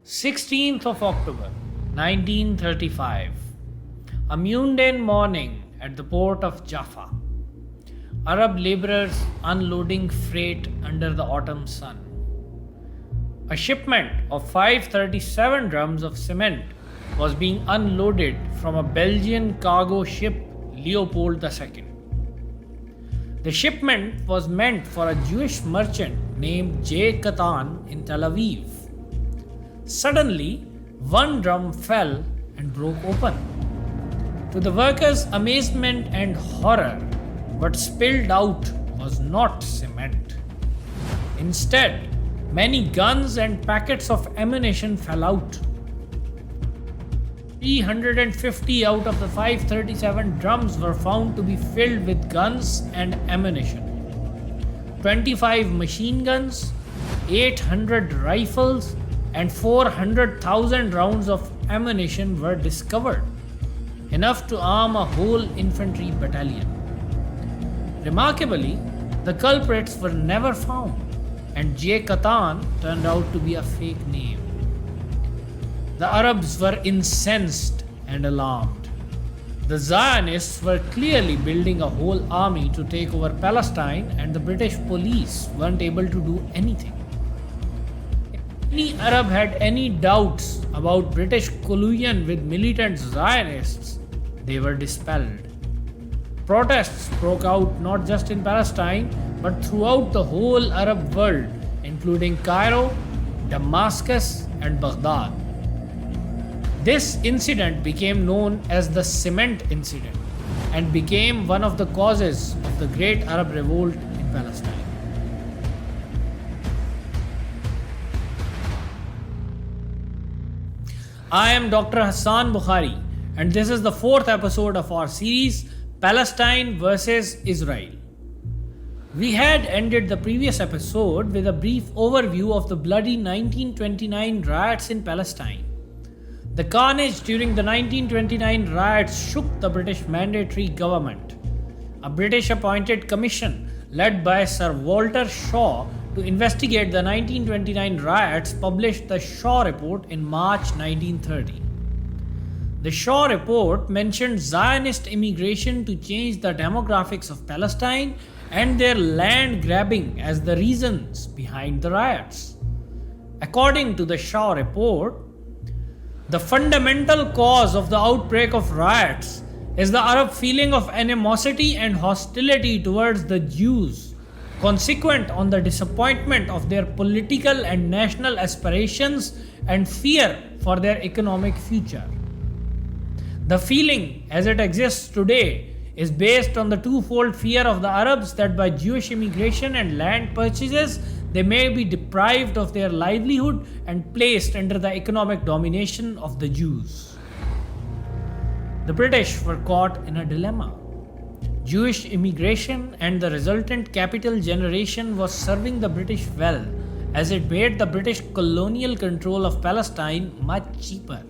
16th of October 1935. A mundane morning at the port of Jaffa. Arab laborers unloading freight under the autumn sun. A shipment of 537 drums of cement was being unloaded from a Belgian cargo ship Leopold II. The shipment was meant for a Jewish merchant named J. Katan in Tel Aviv. Suddenly, one drum fell and broke open. To the workers' amazement and horror, what spilled out was not cement. Instead, many guns and packets of ammunition fell out. 350 out of the 537 drums were found to be filled with guns and ammunition. 25 machine guns, 800 rifles, and 400,000 rounds of ammunition were discovered, enough to arm a whole infantry battalion. Remarkably, the culprits were never found, and J. Katan turned out to be a fake name. The Arabs were incensed and alarmed. The Zionists were clearly building a whole army to take over Palestine, and the British police weren't able to do anything. If any Arab had any doubts about British collusion with militant Zionists, they were dispelled. Protests broke out not just in Palestine but throughout the whole Arab world, including Cairo, Damascus, and Baghdad. This incident became known as the Cement Incident and became one of the causes of the Great Arab Revolt in Palestine. I am Dr. Hassan Bukhari, and this is the fourth episode of our series, Palestine versus Israel. We had ended the previous episode with a brief overview of the bloody 1929 riots in Palestine. The carnage during the 1929 riots shook the British mandatory government. A British appointed commission led by Sir Walter Shaw to investigate the 1929 riots published the Shaw Report in March 1930. The Shaw Report mentioned Zionist immigration to change the demographics of Palestine and their land grabbing as the reasons behind the riots. According to the Shaw Report, the fundamental cause of the outbreak of riots is the Arab feeling of animosity and hostility towards the Jews, consequent on the disappointment of their political and national aspirations and fear for their economic future. The feeling, as it exists today, is based on the twofold fear of the Arabs that by Jewish immigration and land purchases, they may be deprived of their livelihood and placed under the economic domination of the Jews. The British were caught in a dilemma. Jewish immigration and the resultant capital generation was serving the British well, as it made the British colonial control of Palestine much cheaper.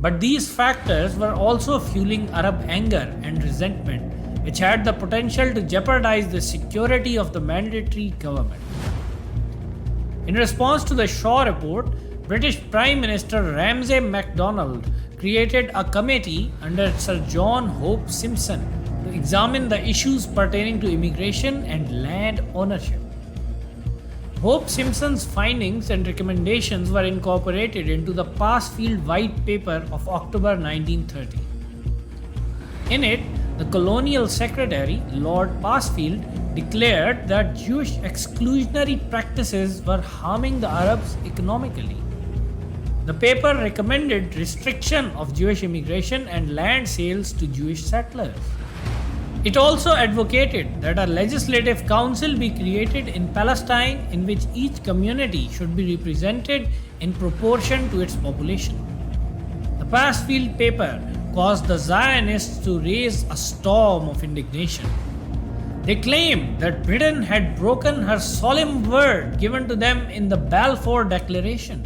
But these factors were also fueling Arab anger and resentment, which had the potential to jeopardize the security of the mandatory government. In response to the Shaw Report, British Prime Minister Ramsay MacDonald created a committee under Sir John Hope Simpson to examine the issues pertaining to immigration and land ownership. Hope Simpson's findings and recommendations were incorporated into the Passfield White Paper of October 1930. In it, the Colonial Secretary, Lord Passfield, declared that Jewish exclusionary practices were harming the Arabs economically. The paper recommended restriction of Jewish immigration and land sales to Jewish settlers. It also advocated that a legislative council be created in Palestine in which each community should be represented in proportion to its population. The Passfield paper caused the Zionists to raise a storm of indignation. They claimed that Britain had broken her solemn word given to them in the Balfour Declaration.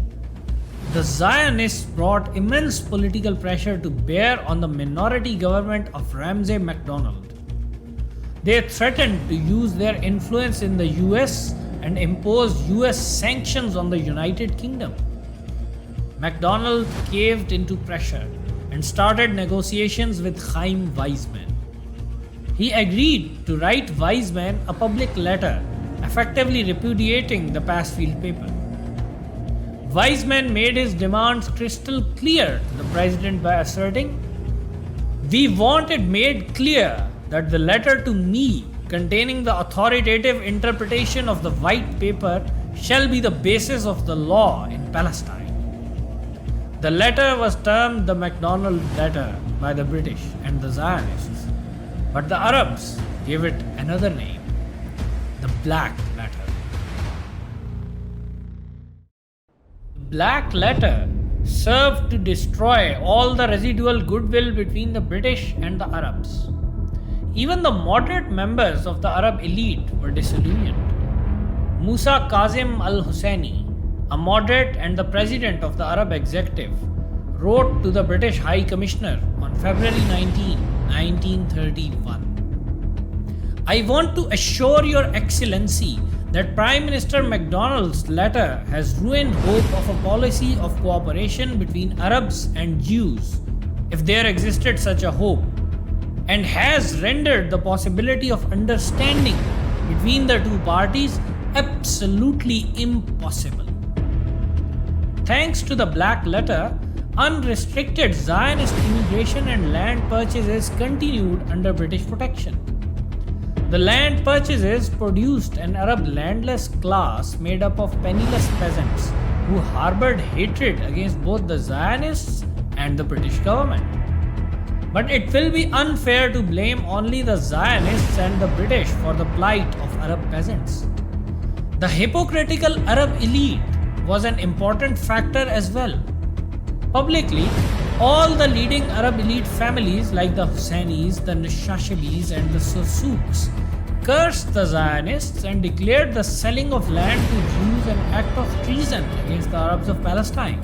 The Zionists brought immense political pressure to bear on the minority government of Ramsay MacDonald. They threatened to use their influence in the US and impose US sanctions on the United Kingdom. MacDonald caved into pressure and started negotiations with Chaim Weizmann. He agreed to write Weizmann a public letter, effectively repudiating the Passfield paper. Weizmann made his demands crystal clear to the president by asserting, "We want it made clear that the letter to me containing the authoritative interpretation of the white paper shall be the basis of the law in Palestine." The letter was termed the MacDonald Letter by the British and the Zionists, but the Arabs gave it another name, the Black Letter. The Black Letter served to destroy all the residual goodwill between the British and the Arabs. Even the moderate members of the Arab elite were disillusioned. Musa Kazim al-Husseini, a moderate and the president of the Arab executive, wrote to the British High Commissioner on February 19, 1931. "I want to assure Your Excellency that Prime Minister MacDonald's letter has ruined hope of a policy of cooperation between Arabs and Jews, if there existed such a hope, and has rendered the possibility of understanding between the two parties absolutely impossible." Thanks to the Black Letter, unrestricted Zionist immigration and land purchases continued under British protection. The land purchases produced an Arab landless class made up of penniless peasants who harbored hatred against both the Zionists and the British government. But it will be unfair to blame only the Zionists and the British for the plight of Arab peasants. The hypocritical Arab elite was an important factor as well. Publicly, all the leading Arab elite families like the Husseinis, the Nashashibis and the Susuks cursed the Zionists and declared the selling of land to Jews an act of treason against the Arabs of Palestine.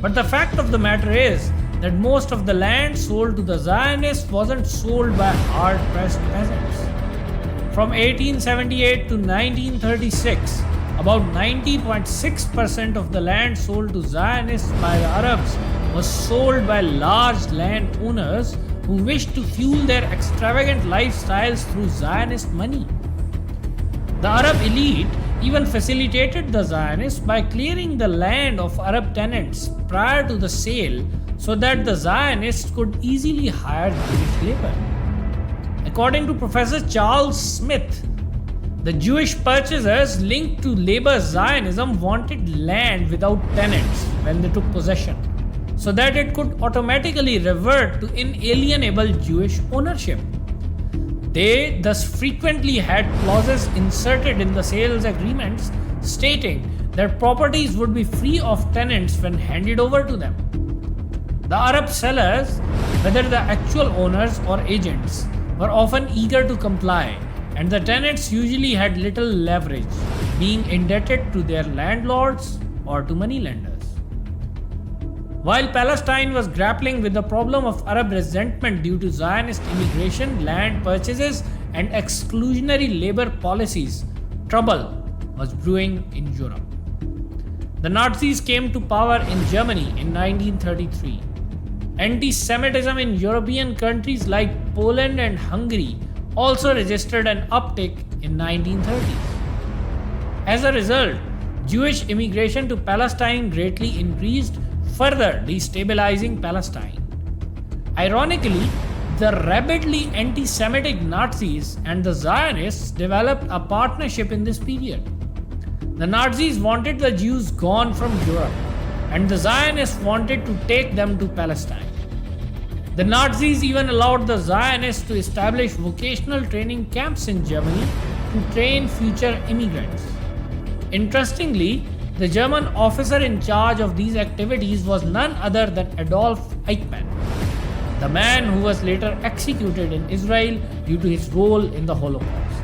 But the fact of the matter is that most of the land sold to the Zionists wasn't sold by hard-pressed peasants. From 1878 to 1936, about 90.6% of the land sold to Zionists by the Arabs was sold by large landowners who wished to fuel their extravagant lifestyles through Zionist money. The Arab elite even facilitated the Zionists by clearing the land of Arab tenants prior to the sale so that the Zionists could easily hire Jewish labor. According to Professor Charles Smith, the Jewish purchasers linked to labor Zionism wanted land without tenants when they took possession, so that it could automatically revert to inalienable Jewish ownership. They thus frequently had clauses inserted in the sales agreements stating that properties would be free of tenants when handed over to them. The Arab sellers, whether the actual owners or agents, were often eager to comply, and the tenants usually had little leverage, being indebted to their landlords or to moneylenders. While Palestine was grappling with the problem of Arab resentment due to Zionist immigration, land purchases, and exclusionary labor policies, trouble was brewing in Europe. The Nazis came to power in Germany in 1933. Anti-Semitism in European countries like Poland and Hungary also registered an uptick in 1930s. As a result, Jewish immigration to Palestine greatly increased, further destabilizing Palestine. Ironically, the rabidly anti-Semitic Nazis and the Zionists developed a partnership in this period. The Nazis wanted the Jews gone from Europe, and the Zionists wanted to take them to Palestine. The Nazis even allowed the Zionists to establish vocational training camps in Germany to train future immigrants. Interestingly, the German officer in charge of these activities was none other than Adolf Eichmann, the man who was later executed in Israel due to his role in the Holocaust.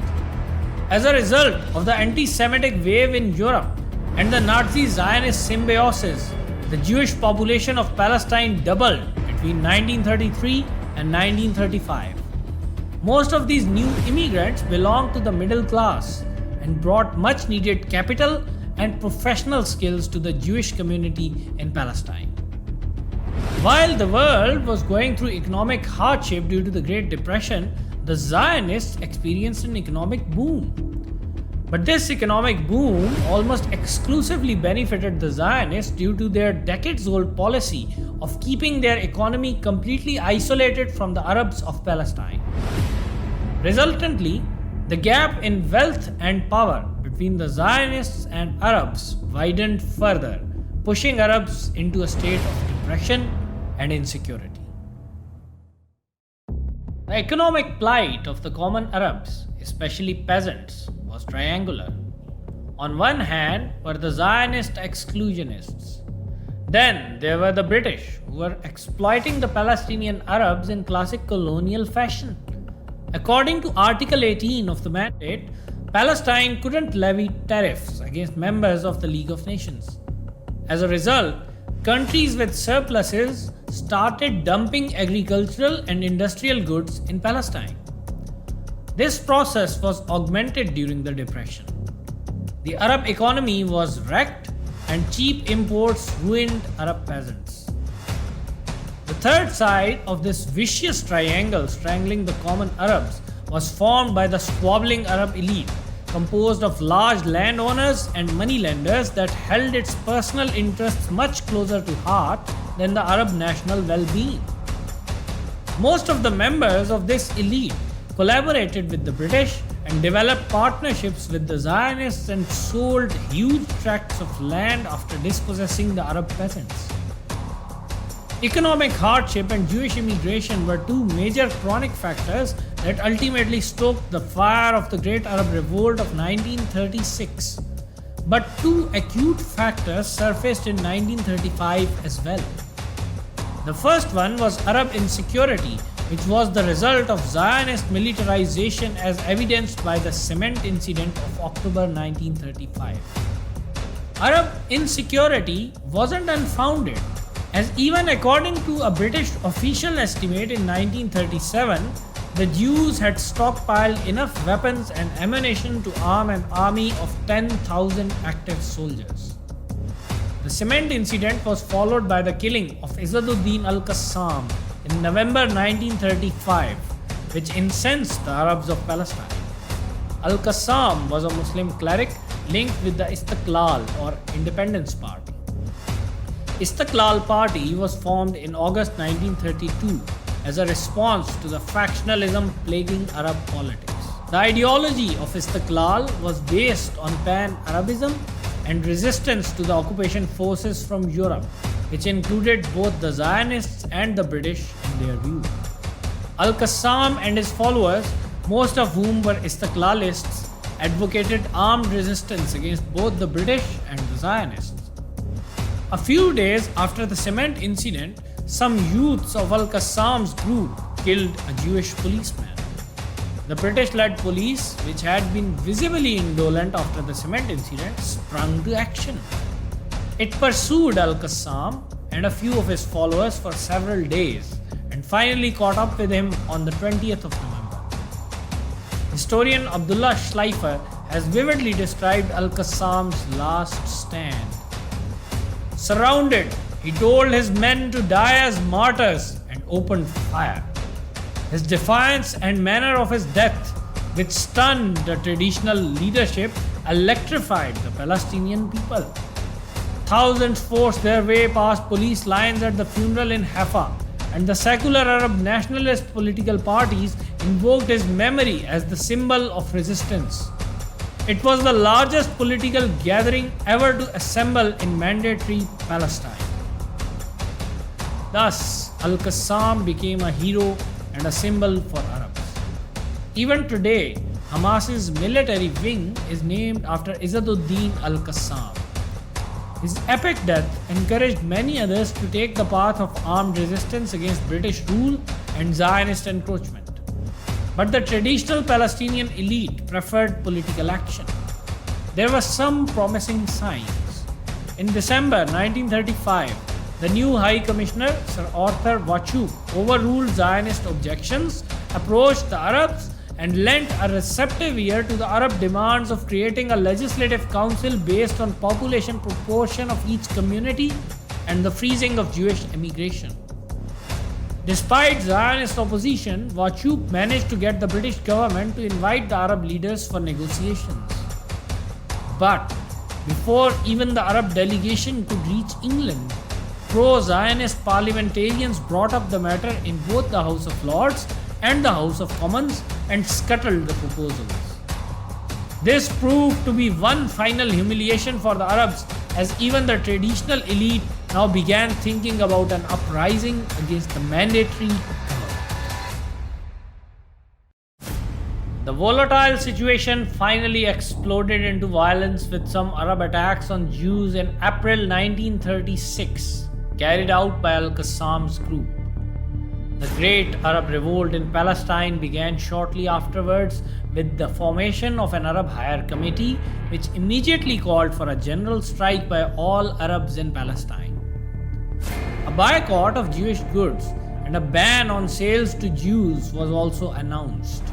As a result of the anti-Semitic wave in Europe and the Nazi-Zionist symbiosis, the Jewish population of Palestine doubled between 1933 and 1935. Most of these new immigrants belonged to the middle class and brought much needed capital and professional skills to the Jewish community in Palestine. While the world was going through economic hardship due to the Great Depression, the Zionists experienced an economic boom. But this economic boom almost exclusively benefited the Zionists due to their decades-old policy of keeping their economy completely isolated from the Arabs of Palestine. Resultantly, the gap in wealth and power between the Zionists and Arabs widened further, pushing Arabs into a state of depression and insecurity. The economic plight of the common Arabs, especially peasants, was triangular. On one hand were the Zionist exclusionists. Then there were the British, who were exploiting the Palestinian Arabs in classic colonial fashion. According to Article 18 of the mandate, Palestine couldn't levy tariffs against members of the League of Nations. As a result, countries with surpluses started dumping agricultural and industrial goods in Palestine. This process was augmented during the Depression. The Arab economy was wrecked and cheap imports ruined Arab peasants. The third side of this vicious triangle strangling the common Arabs was formed by the squabbling Arab elite, composed of large landowners and moneylenders that held its personal interests much closer to heart than the Arab national well-being. Most of the members of this elite collaborated with the British and developed partnerships with the Zionists and sold huge tracts of land after dispossessing the Arab peasants. Economic hardship and Jewish immigration were two major chronic factors that ultimately stoked the fire of the Great Arab Revolt of 1936. But two acute factors surfaced in 1935 as well. The first one was Arab insecurity, which was the result of Zionist militarization as evidenced by the cement incident of October 1935. Arab insecurity wasn't unfounded, as even according to a British official estimate in 1937, the Jews had stockpiled enough weapons and ammunition to arm an army of 10,000 active soldiers. The cement incident was followed by the killing of Izzuddin al-Qassam in November 1935, which incensed the Arabs of Palestine. Al-Qassam was a Muslim cleric linked with the Istiqlal or Independence Party. Istiqlal Party was formed in August 1932 as a response to the factionalism plaguing Arab politics. The ideology of Istiqlal was based on pan-Arabism and resistance to the occupation forces from Europe, which included both the Zionists and the British in their view. Al-Qassam and his followers, most of whom were Istiqlalists, advocated armed resistance against both the British and the Zionists. A few days after the cement incident, some youths of Al-Qassam's group killed a Jewish policeman. The British-led police, which had been visibly indolent after the cement incident, sprung to action. It pursued Al-Qassam and a few of his followers for several days and finally caught up with him on the 20th of November. Historian Abdullah Schleifer has vividly described Al-Qassam's last stand. Surrounded, he told his men to die as martyrs and opened fire. His defiance and manner of his death, which stunned the traditional leadership, electrified the Palestinian people. Thousands forced their way past police lines at the funeral in Haifa, and the secular Arab nationalist political parties invoked his memory as the symbol of resistance. It was the largest political gathering ever to assemble in mandatory Palestine. Thus, Al-Qassam became a hero and a symbol for Arabs. Even today, Hamas's military wing is named after Izzuddin al-Qassam. His epic death encouraged many others to take the path of armed resistance against British rule and Zionist encroachment. But the traditional Palestinian elite preferred political action. There were some promising signs. In December 1935, the new High Commissioner, Sir Arthur Wachuk, overruled Zionist objections, approached the Arabs, and lent a receptive ear to the Arab demands of creating a legislative council based on population proportion of each community and the freezing of Jewish immigration. Despite Zionist opposition, Wauchope managed to get the British government to invite the Arab leaders for negotiations. But before even the Arab delegation could reach England, pro-Zionist parliamentarians brought up the matter in both the House of Lords and the House of Commons and scuttled the proposals. This proved to be one final humiliation for the Arabs, as even the traditional elite now began thinking about an uprising against the mandatory cover. The volatile situation finally exploded into violence with some Arab attacks on Jews in April 1936, carried out by Al-Qassam's group. The Great Arab Revolt in Palestine began shortly afterwards with the formation of an Arab Higher Committee, which immediately called for a general strike by all Arabs in Palestine. A boycott of Jewish goods and a ban on sales to Jews was also announced.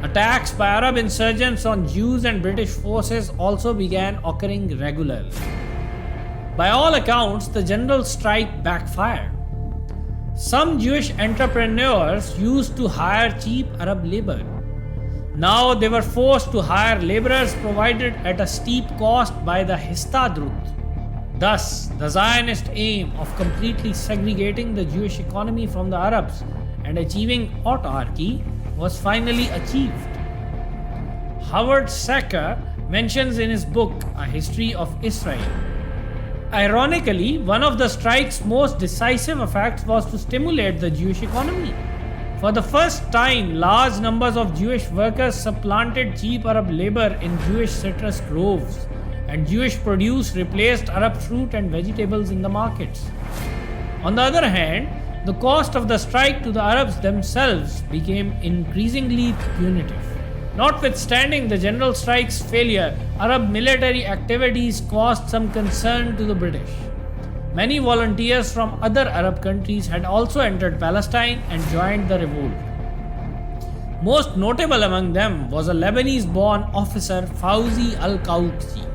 Attacks by Arab insurgents on Jews and British forces also began occurring regularly. By all accounts, the general strike backfired. Some Jewish entrepreneurs used to hire cheap Arab labor. Now they were forced to hire laborers provided at a steep cost by the Histadrut. Thus, the Zionist aim of completely segregating the Jewish economy from the Arabs and achieving autarky was finally achieved. Howard Sacker mentions in his book, A History of Israel. Ironically, one of the strike's most decisive effects was to stimulate the Jewish economy. For the first time, large numbers of Jewish workers supplanted cheap Arab labor in Jewish citrus groves, and Jewish produce replaced Arab fruit and vegetables in the markets. On the other hand, the cost of the strike to the Arabs themselves became increasingly punitive. Notwithstanding the general strike's failure, Arab military activities caused some concern to the British. Many volunteers from other Arab countries had also entered Palestine and joined the revolt. Most notable among them was a Lebanese-born officer, Fawzi al-Qawqji.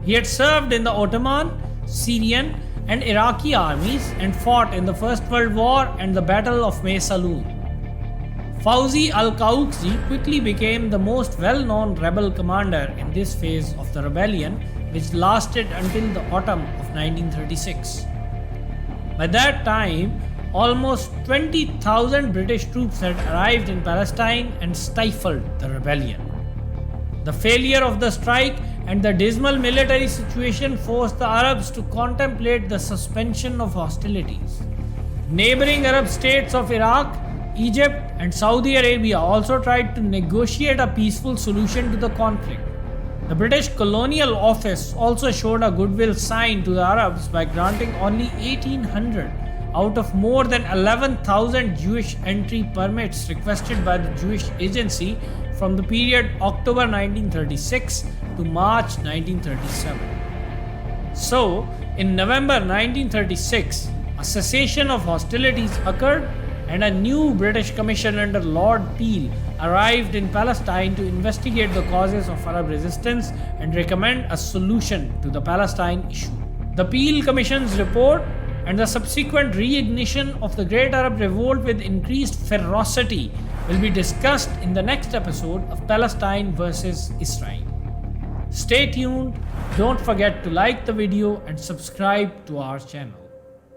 He had served in the Ottoman, Syrian, and Iraqi armies and fought in the First World War and the Battle of May Saloon. Fawzi al-Qawqji quickly became the most well-known rebel commander in this phase of the rebellion, which lasted until the autumn of 1936. By that time, almost 20,000 British troops had arrived in Palestine and stifled the rebellion. The failure of the strike and the dismal military situation forced the Arabs to contemplate the suspension of hostilities. Neighboring Arab states of Iraq, Egypt, and Saudi Arabia also tried to negotiate a peaceful solution to the conflict. The British Colonial Office also showed a goodwill sign to the Arabs by granting only 1,800 out of more than 11,000 Jewish entry permits requested by the Jewish Agency from the period October 1936 to March 1937. So, in November 1936, a cessation of hostilities occurred and a new British commission under Lord Peel arrived in Palestine to investigate the causes of Arab resistance and recommend a solution to the Palestine issue. The Peel Commission's report and the subsequent reignition of the Great Arab Revolt with increased ferocity will be discussed in the next episode of Palestine versus Israel. Stay tuned, don't forget to like the video and subscribe to our channel.